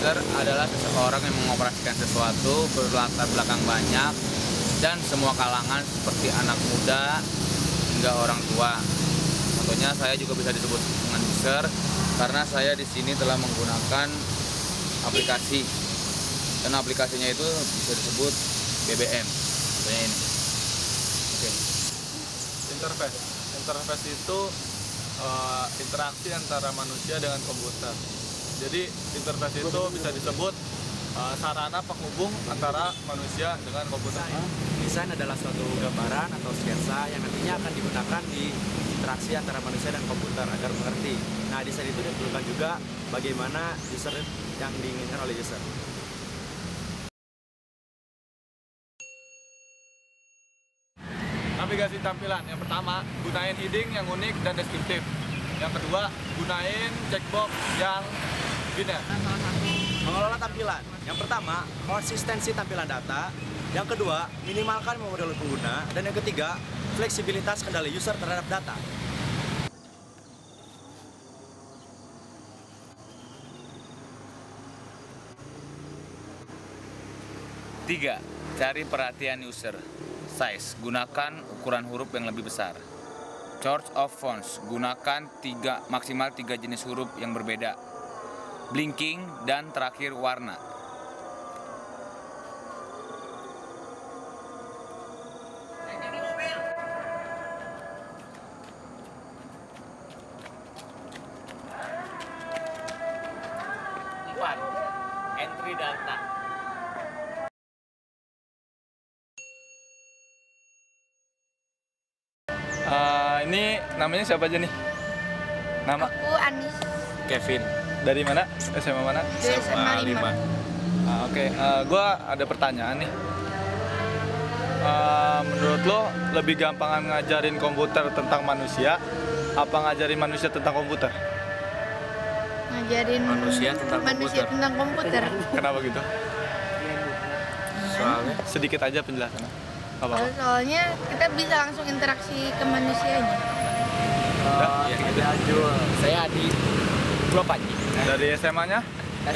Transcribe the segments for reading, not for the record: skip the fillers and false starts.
user adalah seseorang yang mengoperasikan sesuatu berlatar belakang banyak dan semua kalangan seperti anak muda hingga orang tua. Contohnya saya juga bisa disebut dengan user karena saya di sini telah menggunakan aplikasi dan aplikasinya itu bisa disebut BBM. Contohnya ini. Oke. Interface itu interaksi antara manusia dengan komputer. Jadi interface itu bisa disebut sarana penghubung antara manusia dengan komputer. Desain adalah suatu gambaran atau sketsa yang nantinya akan digunakan di interaksi antara manusia dan komputer agar mengerti. Nah, desain itu diperlukan juga bagaimana user yang diinginkan oleh user. Navigasi tampilan. Yang pertama, gunain heading yang unik dan deskriptif. Yang kedua, gunain checkbox yang biner. Mengelola tampilan. Yang pertama, konsistensi tampilan data. Yang kedua, minimalkan memori pengguna. Dan yang ketiga, fleksibilitas kendali user terhadap data. Tiga, cari perhatian user. Size, gunakan ukuran huruf yang lebih besar. Choice of fonts, gunakan maksimal 3 jenis huruf yang berbeda. Blinking, dan terakhir warna. Empat, entry data. Ini namanya siapa aja nih? Nama? Aku Anis. Kevin. Dari mana? SMA mana? SMA 5. Oke. Gua ada pertanyaan nih. Menurut lo lebih gampangan ngajarin komputer tentang manusia apa ngajarin manusia tentang komputer? Ngajarin Manusia tentang komputer. Kenapa gitu? Soalnya Sedikit aja penjelasannya. Apa? Soalnya kita bisa langsung interaksi ke manusianya. Saya Adi. Gua Panji. Dari SMA-nya?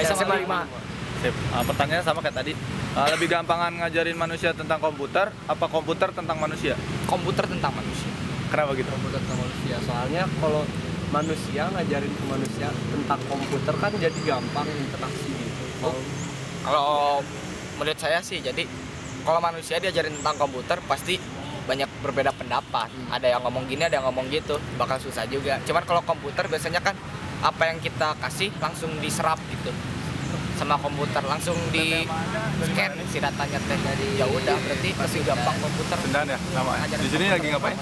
SMA 5. Sip. Pertanyaannya sama kayak tadi. Lebih gampangan ngajarin manusia tentang komputer apa komputer tentang manusia? Komputer tentang manusia. Kenapa gitu? Komputer tentang manusia. Soalnya kalau manusia ngajarin ke manusia tentang komputer kan jadi gampang interaksi gitu. Kalau menurut saya sih, jadi kalau manusia diajarin tentang komputer pasti banyak berbeda pendapat. Ada yang ngomong gini, ada yang ngomong gitu, bakal susah juga. Cuman kalau komputer biasanya kan apa yang kita kasih langsung diserap gitu sama komputer, langsung di scan si datanya teh. Ya udah, berarti masih gampang komputer. Benar ya, nama. Di sini lagi ngapain?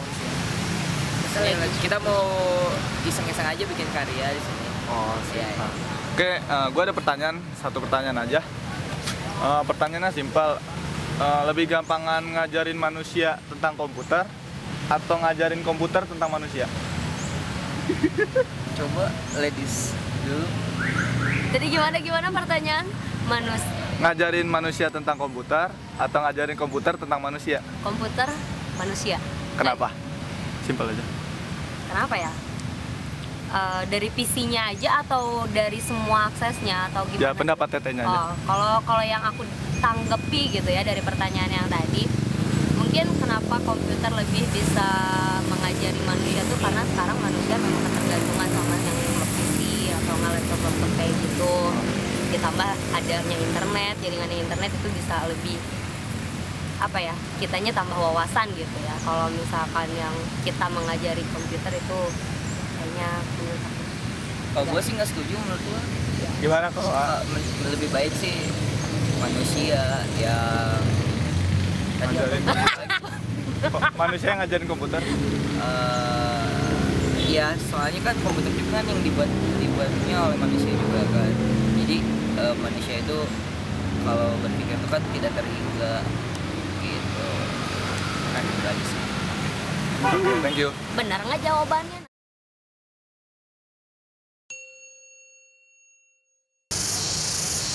Kita mau iseng-iseng aja bikin karya di sini. Oh, Iya. Oke, gue ada satu pertanyaan aja. Pertanyaannya simpel. Lebih gampangan ngajarin manusia tentang komputer atau ngajarin komputer tentang manusia? Coba ladies dulu. Jadi gimana pertanyaan? Ngajarin manusia tentang komputer atau ngajarin komputer tentang manusia? Komputer manusia. Kenapa? Simpel aja. Kenapa ya? Dari PC-nya aja atau dari semua aksesnya atau gimana? Ya pendapat tetenya aja. Kalau yang aku tanggepi gitu ya dari pertanyaan yang tadi, mungkin kenapa komputer lebih bisa mengajari manusia tuh karena sekarang manusia memang ketergantungan sama yang PC atau laptop kayak gitu. Ditambah adanya internet, jaringan internet itu bisa lebih kitanya tambah wawasan gitu ya. Kalau misalkan yang kita mengajari komputer itu kayaknya menurut aku. Kalau gue sih nggak setuju, menurut gue. Gimana kok? Lebih baik sih manusia yang Ngajarin manusia yang ngajarin komputer? Iya, soalnya kan komputer itu kan yang dibuatnya oleh manusia juga kan. Jadi manusia itu kalau berpikir itu kan tidak terhingga gitu. Kan itu aja sih. Thank you. Benar nggak jawabannya?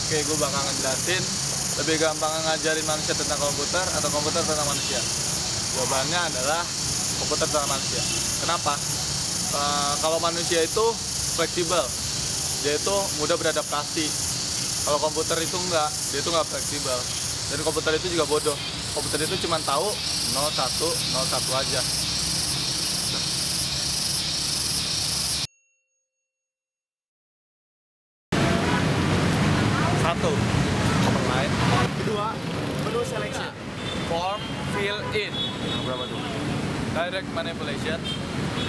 Oke, gue bakal ngejelasin lebih gampang ngajarin manusia tentang komputer atau komputer tentang manusia. Jawabannya adalah komputer tentang manusia. Kenapa? Kalau manusia itu fleksibel, dia itu mudah beradaptasi. Kalau komputer itu enggak, dia itu nggak fleksibel. Dan komputer itu juga bodoh. Komputer itu cuma tahu 01 aja. Satu, command line. Kedua, menu selection. Form fill in. Berapa tuh? Direct manipulation. 5.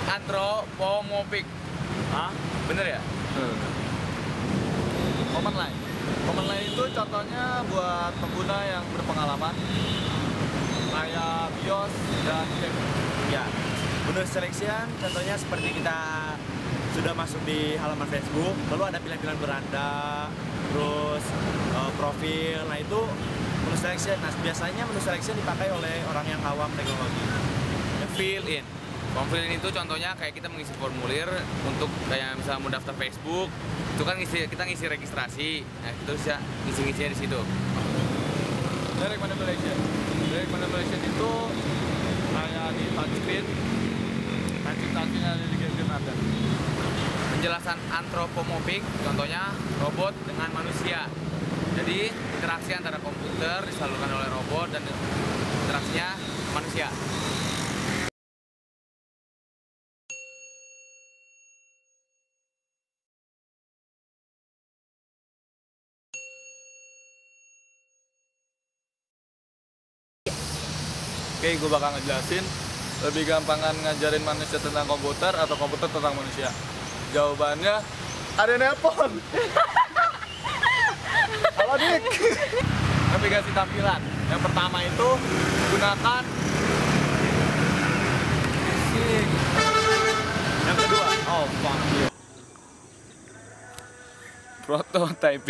Anthropomorphic. Hah? Bener ya? Command line. Command line itu contohnya buat pengguna yang berpengalaman, kayak BIOS dan Jack. Ya, menu selection contohnya seperti kita sudah masuk di halaman Facebook, lalu ada pilihan-pilihan beranda, terus profil. Nah itu menu selection. Nah biasanya menu selection dipakai oleh orang yang awam teknologi. Fill in. Form fill in itu contohnya kayak kita mengisi formulir untuk kayak misalnya mau daftar Facebook, itu kan kita ngisi registrasi. Nah, itu bisa ngisi-ngisinya di situ. Direct manipulation. Direct manipulation itu kayak di touchscreen, touchscreen yang ada di game ada. Penjelasan anthropomorphic, contohnya robot dengan manusia. Jadi interaksi antara komputer disalurkan oleh robot dan interaksinya manusia. Oke, gue bakal ngejelasin lebih gampangan ngajarin manusia tentang komputer atau komputer tentang manusia. Jawabannya ada nelpon. Halo Dik. Navigasi tampilan. Yang pertama itu gunakan fisik. Yang kedua, oh fuck you. Prototyping.